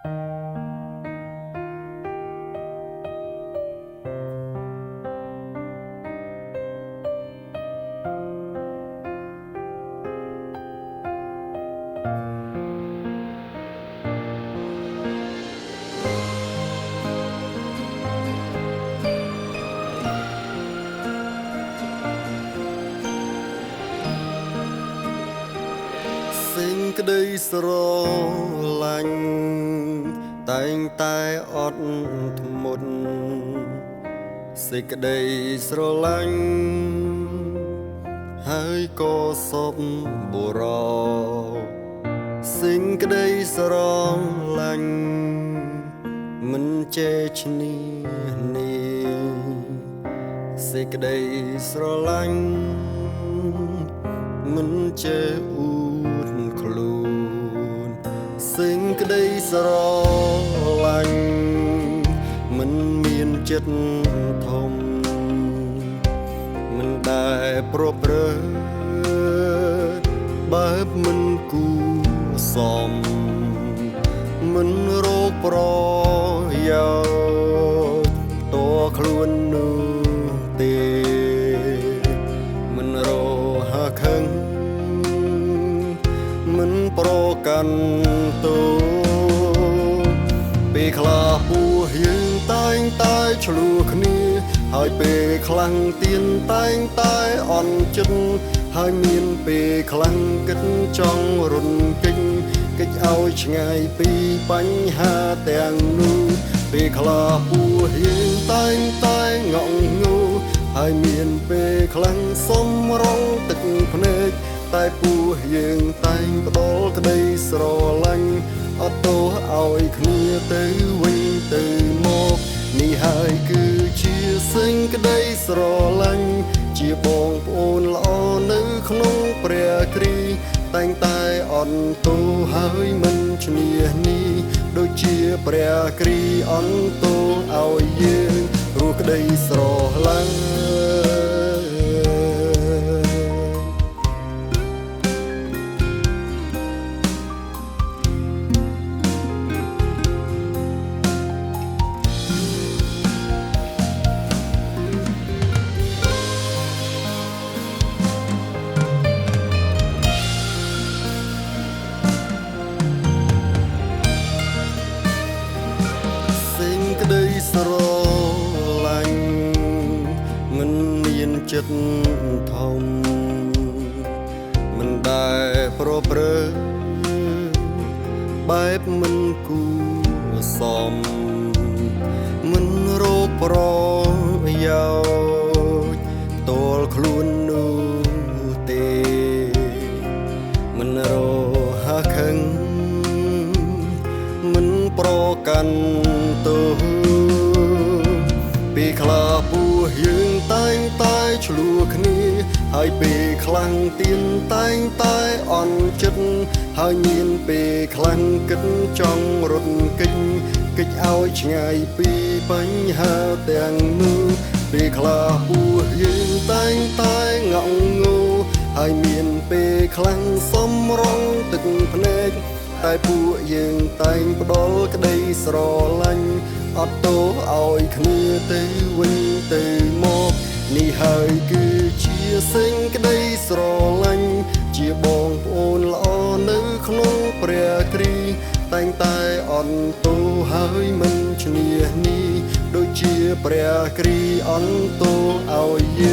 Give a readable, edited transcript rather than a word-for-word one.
សេចក្តីស្រឡាញ់តែងតែអត់ធ្មត់សេចក្តីស្រឡាញ់ហើយក៏សពបុរសសេចក្តីស្រឡាញ់មិនចេះឈ្នះនេះសេចក្តីស្រឡាញ់មិនចេះអួតខ្លួនសេចក្តីស្រឡាញ់មិនមានចិត្តធំមិនដែលប្រព្រឹត្តបែបមិនគួរសមមិនរកប្រយោជន៍តខ្លួននោះទេមិនរហខឹងមិនប្រកាន់តូពេលខ្លះពួកយើងតែងតែឆ្លោះគ្នាហើយពេលខ្លាំងទៀនតែងតែអន់ចិត្តហើយមានពេលខ្លាំងគិតចង់រុនគេចគេចឲ្យឆ្ងាយពីបញ្ហាទាំងនោះពេលខ្លះពួកយើងតែងតែងក់ងូហើយមានពេលខ្លាំងសំរងទឹកភ្នែកតែពួកយើងតែងផ្ដល់ក្តីស្រឡាញ់អត់ទោសឲ្យគ្នាទៅវិញទៅមកនេះហើយគឺជាសេចក្តីស្រឡាញ់ជាបងប្អូនល្អនៅក្នុងព្រះគ្រីស្ទតែងតែអន់ទោសហើយមិនឈ្នះនេះដូចជាព្រះគ្រីស្ទអន់ទោសឲ្យយើងរស់ក្តីស្រឡាញ់ក្តីស្រឡាញ់មិនមានចិត្តធំមិនដែលប្រព្រឹត្តបែបមិនគួរសមមិនរកប្រយោជន៍តលខ្លួននោះទេមិនរហខឹងមិនប្រកាន់ទោសពេលខ្លះពួកយើងតែងតែឆ្លោះគ្នាហើយពេលខ្លាំងទៀនតែងតែអន់ចិត្តហើយមានពេលខ្លាំងគិតចង់រត់គេចគេចឲ្យឆ្ងាយពីបញ្ហាទាំងនោះពេលខ្លះពួកយើងតែងតែងក់ងូហើយមានពេលខ្លាំងសំរងទឹកភ្នែកតែពួកយើងតែងផ្ដល់ក្តីស្រឡាញ់អត់ទោសឲ្យគ្នាទៅវិញទៅមកនេះហើយគឺជាសេចក្តីស្រឡាញ់ជាបងប្អូនល្អនៅក្នុងព្រះគ្រីស្ទតែងតែអន់ទោសហើយមិនឈ្នះនេះដូចជាព្រះគ្រីស្ទអន់ទោសឲ្យយើង